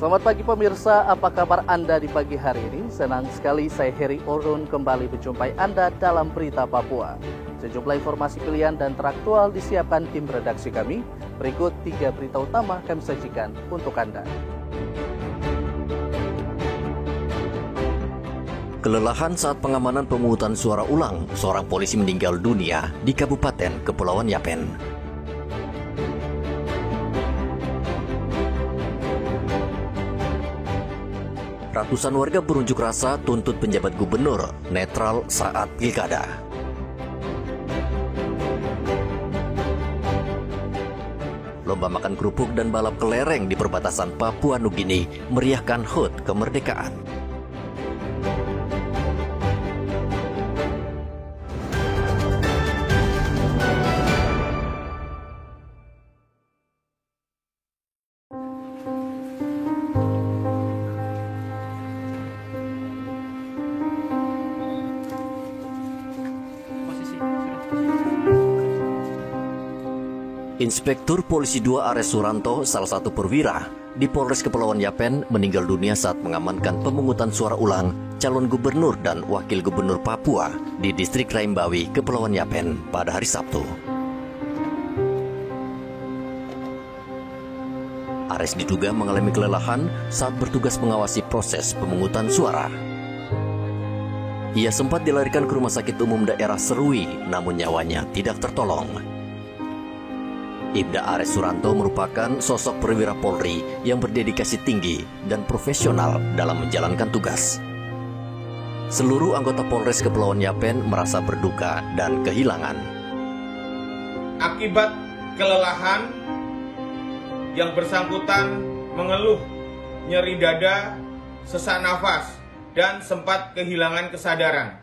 Selamat pagi pemirsa, apa kabar Anda di pagi hari ini? Senang sekali saya Heri Orun kembali menjumpai Anda dalam Berita Papua. Sejumlah informasi pilihan dan teraktual disiapkan tim redaksi kami. Berikut 3 berita utama kami sajikan untuk Anda. Kelelahan saat pengamanan pemungutan suara ulang, seorang polisi meninggal dunia di Kabupaten Kepulauan Yapen. Ratusan warga berunjuk rasa tuntut penjabat gubernur netral saat pilkada. Lomba makan kerupuk dan balap kelereng di perbatasan Papua Nugini meriahkan HUT kemerdekaan. Inspektur Polisi 2 Ares Suranto, salah satu perwira di Polres Kepulauan Yapen, meninggal dunia saat mengamankan pemungutan suara ulang calon gubernur dan wakil gubernur Papua di distrik Raimbawi, Kepulauan Yapen pada hari Sabtu. Ares diduga mengalami kelelahan saat bertugas mengawasi proses pemungutan suara. Ia sempat dilarikan ke Rumah Sakit Umum Daerah Serui, namun nyawanya tidak tertolong. Ibda Ares Suranto merupakan sosok perwira Polri yang berdedikasi tinggi dan profesional dalam menjalankan tugas. Seluruh anggota Polres Kepulauan Yapen merasa berduka dan kehilangan. Akibat kelelahan, yang bersangkutan mengeluh nyeri dada, sesak nafas, dan sempat kehilangan kesadaran.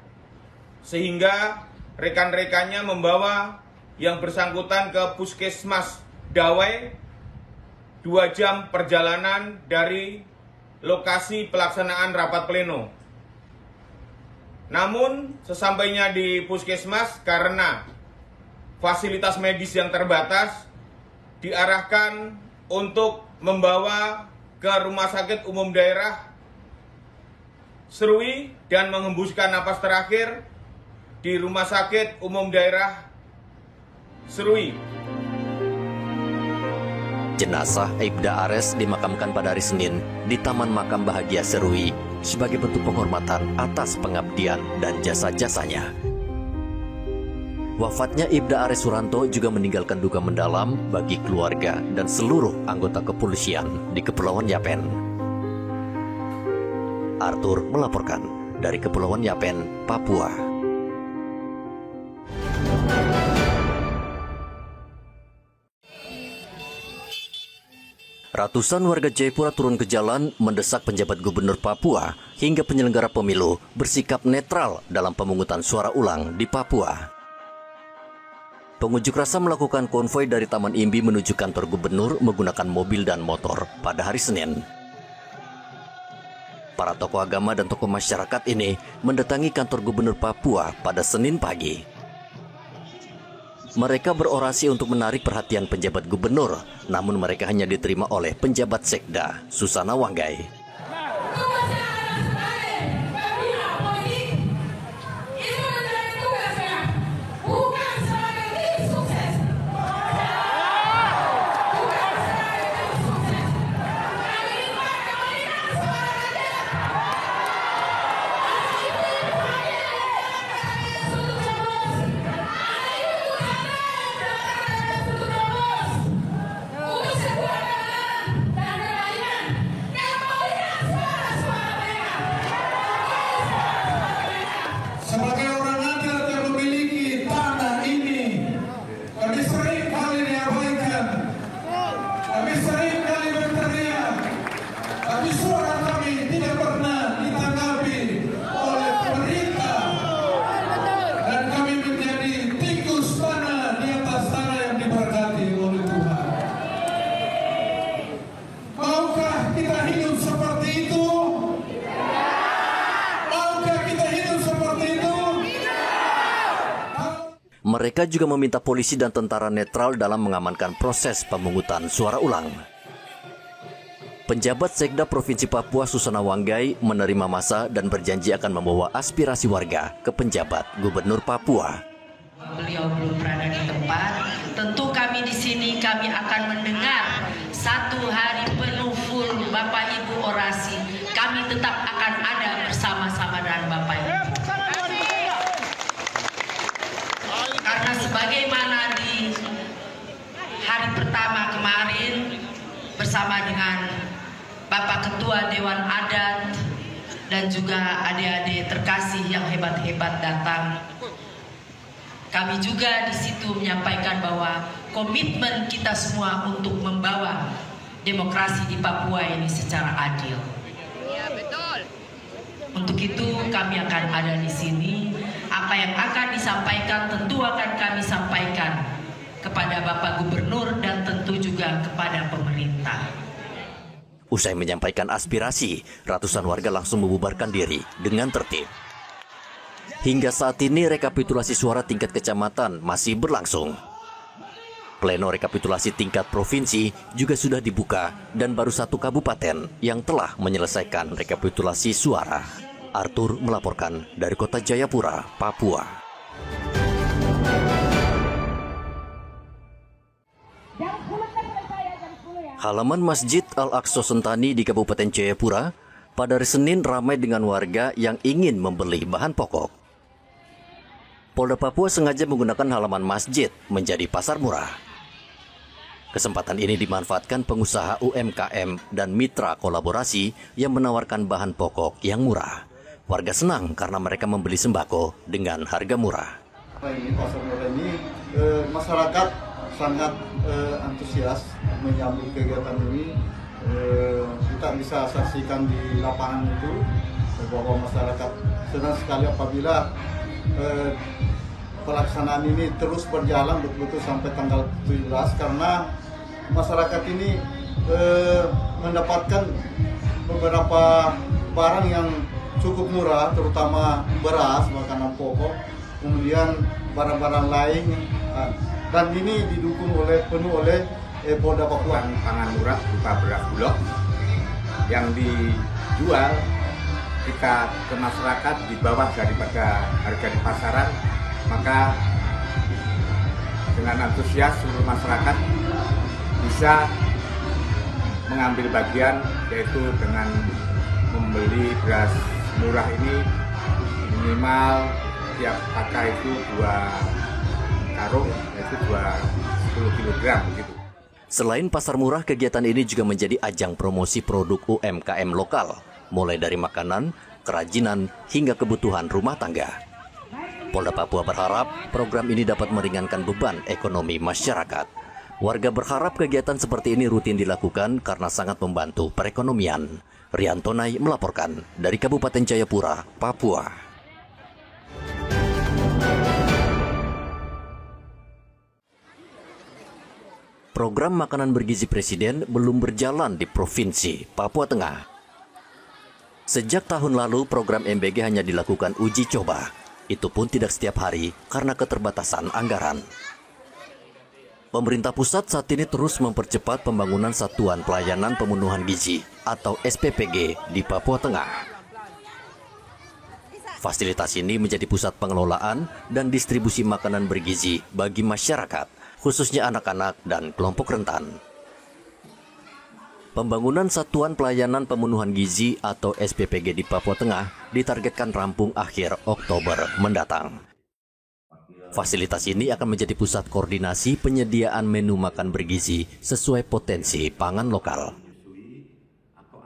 Sehingga rekan-rekannya membawa yang bersangkutan ke Puskesmas Dawai, 2 jam perjalanan dari lokasi pelaksanaan rapat pleno. Namun sesampainya di Puskesmas, karena fasilitas medis yang terbatas, diarahkan untuk membawa ke Rumah Sakit Umum Daerah Serui dan menghembuskan napas terakhir di Rumah Sakit Umum Daerah Serui. Jenazah Ibda Ares dimakamkan pada hari Senin di Taman Makam Bahagia Serui sebagai bentuk penghormatan atas pengabdian dan jasa-jasanya. Wafatnya Ibda Ares Suranto juga meninggalkan duka mendalam bagi keluarga dan seluruh anggota kepolisian di Kepulauan Yapen. Arthur melaporkan dari Kepulauan Yapen, Papua. Ratusan warga Jayapura turun ke jalan mendesak penjabat gubernur Papua hingga penyelenggara pemilu bersikap netral dalam pemungutan suara ulang di Papua. Pengunjuk rasa melakukan konvoi dari Taman Imbi menuju kantor gubernur menggunakan mobil dan motor pada hari Senin. Para tokoh agama dan tokoh masyarakat ini mendatangi kantor gubernur Papua pada Senin pagi. Mereka berorasi untuk menarik perhatian penjabat gubernur, namun mereka hanya diterima oleh penjabat Sekda, Susana Wanggai. Mereka juga meminta polisi dan tentara netral dalam mengamankan proses pemungutan suara ulang. Penjabat Sekda Provinsi Papua Susana Wanggai menerima masa dan berjanji akan membawa aspirasi warga ke penjabat Gubernur Papua. Beliau belum berada di tempat. Tentu kami di sini kami akan mendengar 1 hari penuh full Bapak Ibu orasi. Kami tetap akan ada bersama-sama dengan Bapak Ibu. Karena sebagaimana di hari pertama kemarin bersama dengan Bapak Ketua Dewan Adat dan juga adik-adik terkasih yang hebat-hebat datang. Kami juga di situ menyampaikan bahwa komitmen kita semua untuk membawa demokrasi di Papua ini secara adil. Ya, betul. Untuk itu kami akan ada di sini. Apa yang akan disampaikan tentu akan kami sampaikan kepada Bapak Gubernur dan tentu juga kepada pemerintah. Usai menyampaikan aspirasi, ratusan warga langsung membubarkan diri dengan tertib. Hingga saat ini rekapitulasi suara tingkat kecamatan masih berlangsung. Pleno rekapitulasi tingkat provinsi juga sudah dibuka dan baru 1 kabupaten yang telah menyelesaikan rekapitulasi suara. Arthur melaporkan dari Kota Jayapura, Papua. Halaman Masjid Al-Aqsa Sentani di Kabupaten Jayapura pada hari Senin ramai dengan warga yang ingin membeli bahan pokok. Polda Papua sengaja menggunakan halaman masjid menjadi pasar murah. Kesempatan ini dimanfaatkan pengusaha UMKM dan mitra kolaborasi yang menawarkan bahan pokok yang murah. Warga senang karena mereka membeli sembako dengan harga murah. Ini pasar murah ini masyarakat sangat antusias menyambut kegiatan ini. Kita bisa saksikan di lapangan itu bahwa masyarakat senang sekali apabila pelaksanaan ini terus berjalan betul-betul sampai tanggal 17 karena masyarakat ini mendapatkan beberapa barang yang cukup murah, terutama beras, makanan pokok, kemudian barang-barang lain, dan ini didukung penuh oleh Polda Papua. Pangan murah berupa beras bulog yang dijual kita ke masyarakat di bawah daripada harga di pasaran, maka dengan antusias seluruh masyarakat bisa mengambil bagian, yaitu dengan membeli beras murah ini minimal tiap pakai itu 2 karung, yaitu 10 kg begitu. Selain pasar murah, kegiatan ini juga menjadi ajang promosi produk UMKM lokal, mulai dari makanan, kerajinan, hingga kebutuhan rumah tangga. Polda Papua berharap program ini dapat meringankan beban ekonomi masyarakat. Warga berharap kegiatan seperti ini rutin dilakukan karena sangat membantu perekonomian. Riantonai melaporkan dari Kabupaten Jayapura, Papua. Program makanan bergizi Presiden belum berjalan di Provinsi Papua Tengah. Sejak tahun lalu, program MBG hanya dilakukan uji coba. Itu pun tidak setiap hari karena keterbatasan anggaran. Pemerintah pusat saat ini terus mempercepat pembangunan Satuan Pelayanan Pemenuhan Gizi atau SPPG di Papua Tengah. Fasilitas ini menjadi pusat pengelolaan dan distribusi makanan bergizi bagi masyarakat, khususnya anak-anak dan kelompok rentan. Pembangunan Satuan Pelayanan Pemenuhan Gizi atau SPPG di Papua Tengah ditargetkan rampung akhir Oktober mendatang. Fasilitas ini akan menjadi pusat koordinasi penyediaan menu makan bergizi sesuai potensi pangan lokal.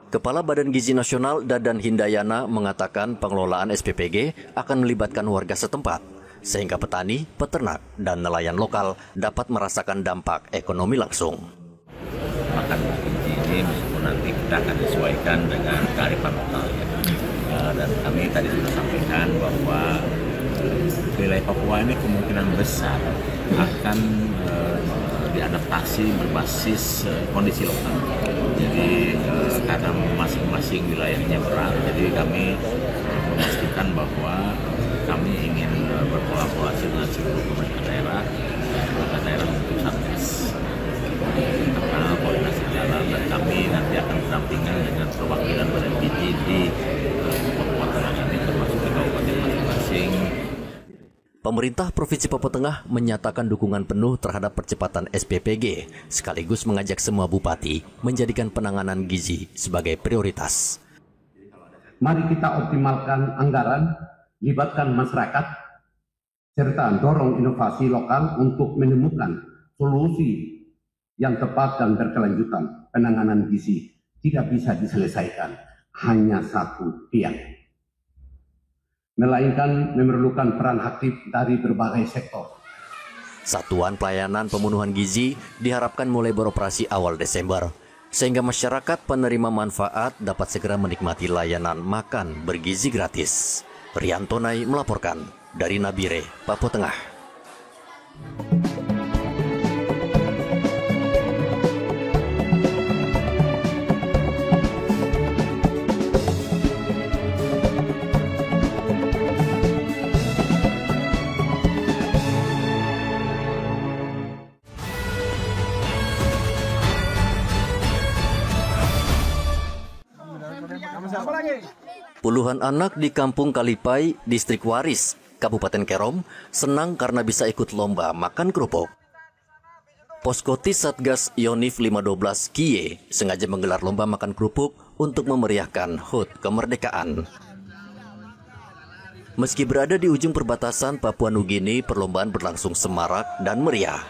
Kepala Badan Gizi Nasional Dadan Hindayana mengatakan pengelolaan SPPG akan melibatkan warga setempat, sehingga petani, peternak, dan nelayan lokal dapat merasakan dampak ekonomi langsung. Makan bergizi ini meskipun nanti kita akan disesuaikan dengan kearifan lokal. Dan kami tadi sudah sampaikan bahwa wilayah Papua ini kemungkinan besar akan diadaptasi berbasis kondisi lokal. Jadi karena masing-masing wilayahnya berat, jadi kami memastikan bahwa kami ingin berkolaborasi dengan seluruh pemerintah daerah untuk Satgas internal koordinasi jalan, dan kami nanti akan mendampingi Pemerintah Provinsi Papua Tengah menyatakan dukungan penuh terhadap percepatan SPPG, sekaligus mengajak semua bupati menjadikan penanganan gizi sebagai prioritas. Mari kita optimalkan anggaran, libatkan masyarakat, serta dorong inovasi lokal untuk menemukan solusi yang tepat dan berkelanjutan. Penanganan gizi tidak bisa diselesaikan hanya satu pihak, melainkan memerlukan peran aktif dari berbagai sektor. Satuan Pelayanan Pemenuhan Gizi diharapkan mulai beroperasi awal Desember, sehingga masyarakat penerima manfaat dapat segera menikmati layanan makan bergizi gratis. Riantonai melaporkan dari Nabire, Papua Tengah. Puluhan anak di Kampung Kalipai, Distrik Waris, Kabupaten Kerom, senang karena bisa ikut lomba makan kerupuk. Poskotis Satgas Yonif 512 Kie sengaja menggelar lomba makan kerupuk untuk memeriahkan HUT kemerdekaan. Meski berada di ujung perbatasan Papua Nugini, perlombaan berlangsung semarak dan meriah.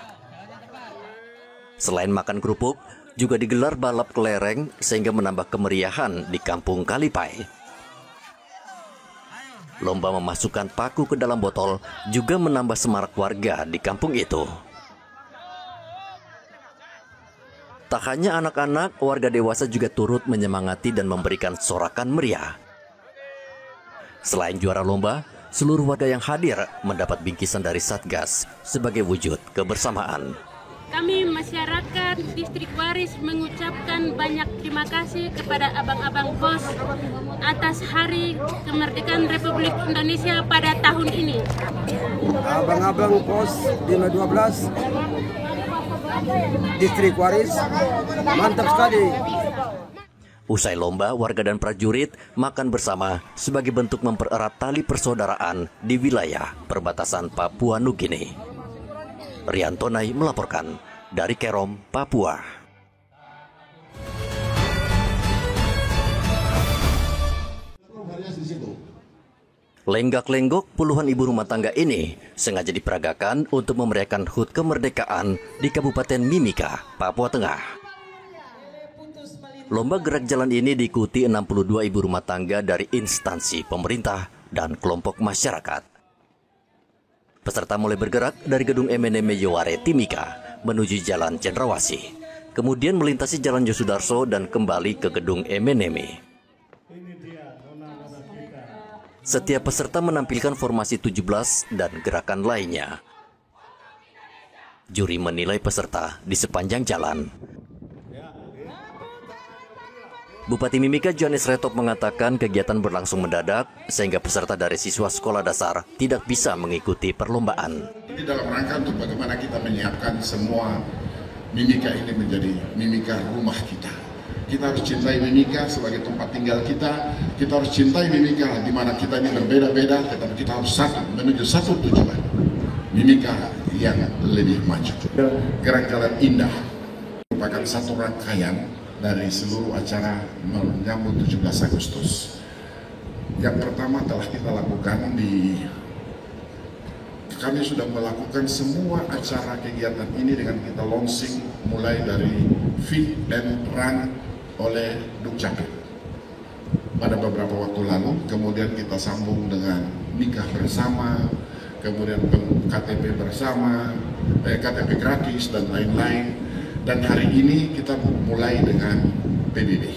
Selain makan kerupuk, juga digelar balap kelereng sehingga menambah kemeriahan di Kampung Kalipai. Lomba memasukkan paku ke dalam botol juga menambah semarak warga di kampung itu. Tak hanya anak-anak, warga dewasa juga turut menyemangati dan memberikan sorakan meriah. Selain juara lomba, seluruh warga yang hadir mendapat bingkisan dari Satgas sebagai wujud kebersamaan. Kami masyarakat Distrik Waris mengucapkan banyak terima kasih kepada abang-abang pos atas Hari Kemerdekaan Republik Indonesia pada tahun ini. Abang-abang pos 512 Distrik Waris, mantap sekali. Usai lomba, warga dan prajurit makan bersama sebagai bentuk mempererat tali persaudaraan di wilayah perbatasan Papua Nugini. Riantonai melaporkan dari Kerom, Papua. Lenggak-lenggok puluhan ibu rumah tangga ini sengaja diperagakan untuk memeriahkan HUT kemerdekaan di Kabupaten Mimika, Papua Tengah. Lomba gerak jalan ini diikuti 62 ibu rumah tangga dari instansi pemerintah dan kelompok masyarakat. Peserta mulai bergerak dari gedung MNM Yoware Timika menuju Jalan Cendrawasih, kemudian melintasi Jalan Yosudarso dan kembali ke gedung MNM. Setiap peserta menampilkan formasi 17 dan gerakan lainnya. Juri menilai peserta di sepanjang jalan. Bupati Mimika Johannes Retop mengatakan kegiatan berlangsung mendadak sehingga peserta dari siswa sekolah dasar tidak bisa mengikuti perlombaan. Ini dalam rangka untuk bagaimana kita menyiapkan semua Mimika ini menjadi Mimika rumah kita. Kita harus cintai Mimika sebagai tempat tinggal kita. Kita harus cintai Mimika di mana kita ini berbeda-beda, tetapi kita harus satu menuju satu tujuan. Mimika yang lebih maju. Gerak jalan indah merupakan satu rangkaian dari seluruh acara menyambut 17 Agustus. Yang pertama telah kita lakukan kami sudah melakukan semua acara kegiatan ini dengan kita launching mulai dari Fit and Run oleh Dukcapil pada beberapa waktu lalu, kemudian kita sambung dengan nikah bersama, kemudian KTP bersama, KTP gratis dan lain-lain. Dan hari ini kita mulai dengan PBB.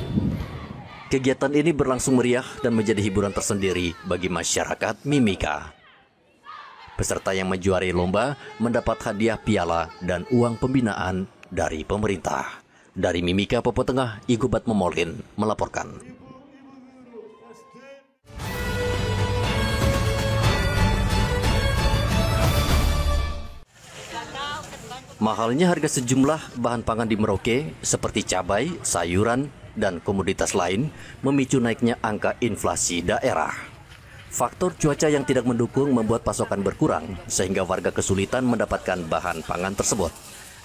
Kegiatan ini berlangsung meriah dan menjadi hiburan tersendiri bagi masyarakat Mimika. Peserta yang menjuarai lomba mendapat hadiah piala dan uang pembinaan dari pemerintah. Dari Mimika, Papua Tengah, Igubat Momolin melaporkan. Mahalnya harga sejumlah bahan pangan di Merauke seperti cabai, sayuran, dan komoditas lain memicu naiknya angka inflasi daerah. Faktor cuaca yang tidak mendukung membuat pasokan berkurang, sehingga warga kesulitan mendapatkan bahan pangan tersebut.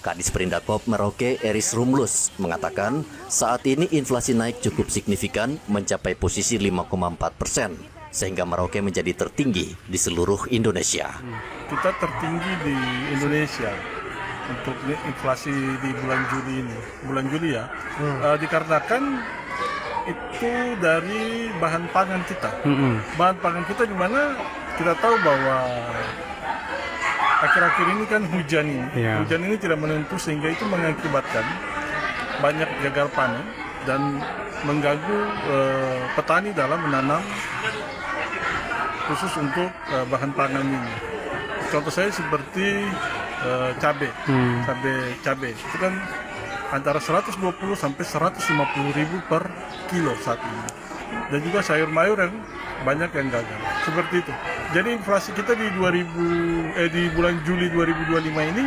Kadis Perindakop Merauke Eris Rumlus mengatakan saat ini inflasi naik cukup signifikan mencapai posisi 5,4%, sehingga Merauke menjadi tertinggi di seluruh Indonesia. Kita tertinggi di Indonesia untuk inflasi di bulan Juli ini. Bulan Juli ya, dikarenakan itu dari bahan pangan kita. Bahan pangan kita di mana kita tahu bahwa akhir-akhir ini kan hujan ini. Hujan ini tidak menentu sehingga itu mengakibatkan banyak gagal panen dan mengganggu petani dalam menanam khusus untuk bahan pangan ini. Contoh saya seperti cabai itu kan antara 120 sampai 150 ribu per kilo saat ini. Dan juga sayur mayur yang banyak yang gagal. Seperti itu. Jadi inflasi kita di bulan Juli 2025 ini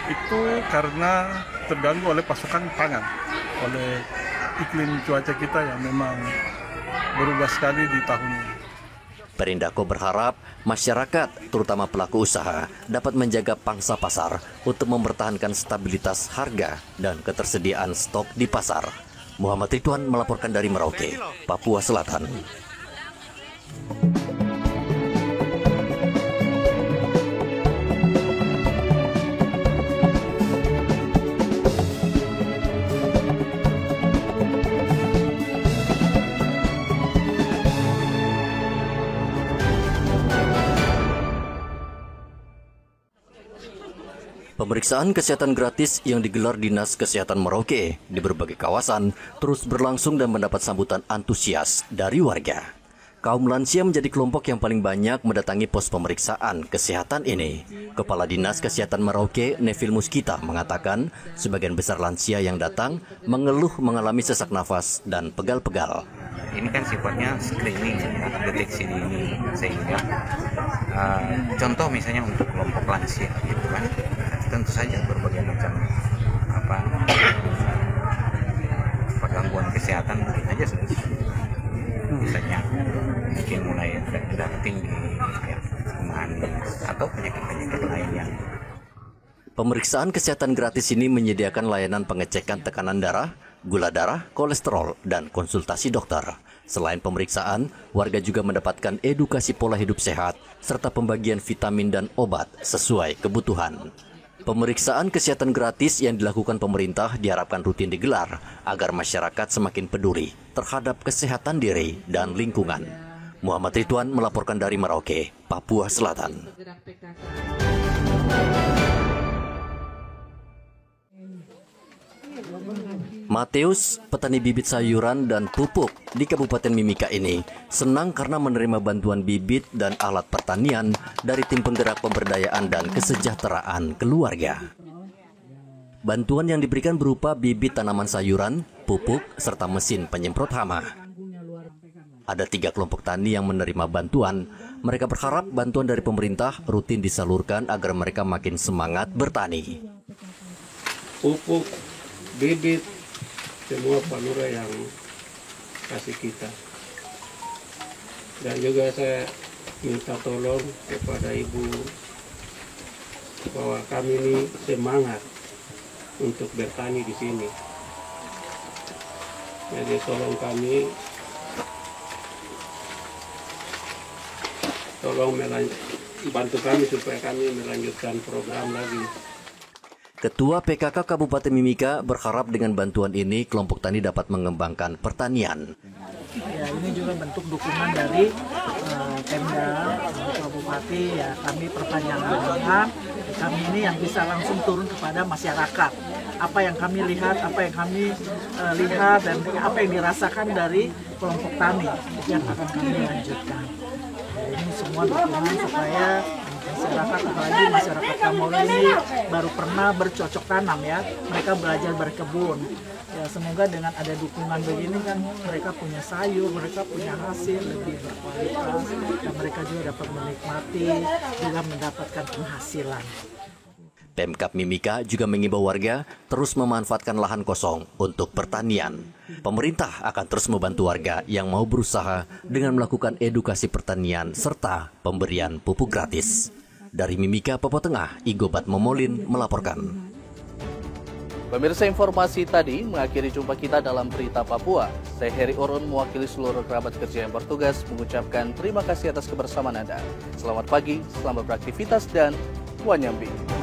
itu karena terganggu oleh pasokan pangan, oleh iklim cuaca kita yang memang berubah sekali di tahun ini. Perindako berharap masyarakat, terutama pelaku usaha, dapat menjaga pangsa pasar untuk mempertahankan stabilitas harga dan ketersediaan stok di pasar. Muhammad Ridwan melaporkan dari Merauke, Papua Selatan. Pemeriksaan kesehatan gratis yang digelar Dinas Kesehatan Merauke di berbagai kawasan terus berlangsung dan mendapat sambutan antusias dari warga. Kaum lansia menjadi kelompok yang paling banyak mendatangi pos pemeriksaan kesehatan ini. Kepala Dinas Kesehatan Merauke, Nevil Muskita, mengatakan sebagian besar lansia yang datang mengeluh mengalami sesak nafas dan pegal-pegal. Ini kan sifatnya screening, deteksi dini, sehingga contoh misalnya untuk kelompok lansia, gitu kan, tentu saja berbagai macam gangguan kesehatan mungkin aja misalnya mungkin mulai darah tinggi, manis, atau penyakit-penyakit lain yang. Pemeriksaan kesehatan gratis ini menyediakan layanan pengecekan tekanan darah, gula darah, kolesterol, dan konsultasi dokter. Selain pemeriksaan, warga juga mendapatkan edukasi pola hidup sehat serta pembagian vitamin dan obat sesuai kebutuhan. Pemeriksaan kesehatan gratis yang dilakukan pemerintah diharapkan rutin digelar agar masyarakat semakin peduli terhadap kesehatan diri dan lingkungan. Muhammad Ridwan melaporkan dari Merauke, Papua Selatan. Mateus, petani bibit sayuran dan pupuk di Kabupaten Mimika ini senang karena menerima bantuan bibit dan alat pertanian dari tim penggerak pemberdayaan dan kesejahteraan keluarga. Bantuan yang diberikan berupa bibit tanaman sayuran, pupuk, serta mesin penyemprot hama. Ada 3 kelompok tani yang menerima bantuan. Mereka berharap bantuan dari pemerintah rutin disalurkan agar mereka makin semangat bertani. Pupuk, bibit, semua Pak Lurah yang kasih kita. Dan juga saya minta tolong kepada Ibu bahwa kami ini semangat untuk bertani di sini. Jadi tolong kami, bantu kami supaya kami melanjutkan program lagi. Ketua PKK Kabupaten Mimika berharap dengan bantuan ini kelompok tani dapat mengembangkan pertanian. Ya, ini juga bentuk dukungan dari Pemda, Bupati, ya kami perpanjang tangan. Kami ini yang bisa langsung turun kepada masyarakat. Apa yang kami lihat, lihat dan apa yang dirasakan dari kelompok tani yang akan kami lanjutkan. Ini semua dukungan supaya masyarakat, apalagi masyarakat Kamoro ini baru pernah bercocok tanam ya, mereka belajar berkebun. Ya semoga dengan ada dukungan begini kan mereka punya sayur, mereka punya hasil lebih berkualitas dan mereka juga dapat menikmati, juga mendapatkan penghasilan. Pemkab Mimika juga mengimbau warga terus memanfaatkan lahan kosong untuk pertanian. Pemerintah akan terus membantu warga yang mau berusaha dengan melakukan edukasi pertanian serta pemberian pupuk gratis. Dari Mimika, Papua Tengah, Igobat Momolin melaporkan. Pemirsa, informasi tadi mengakhiri jumpa kita dalam Berita Papua. Saya Heri Orun mewakili seluruh kerabat kerja yang bertugas mengucapkan terima kasih atas kebersamaan Anda. Selamat pagi, selamat beraktivitas, dan Wanyambi.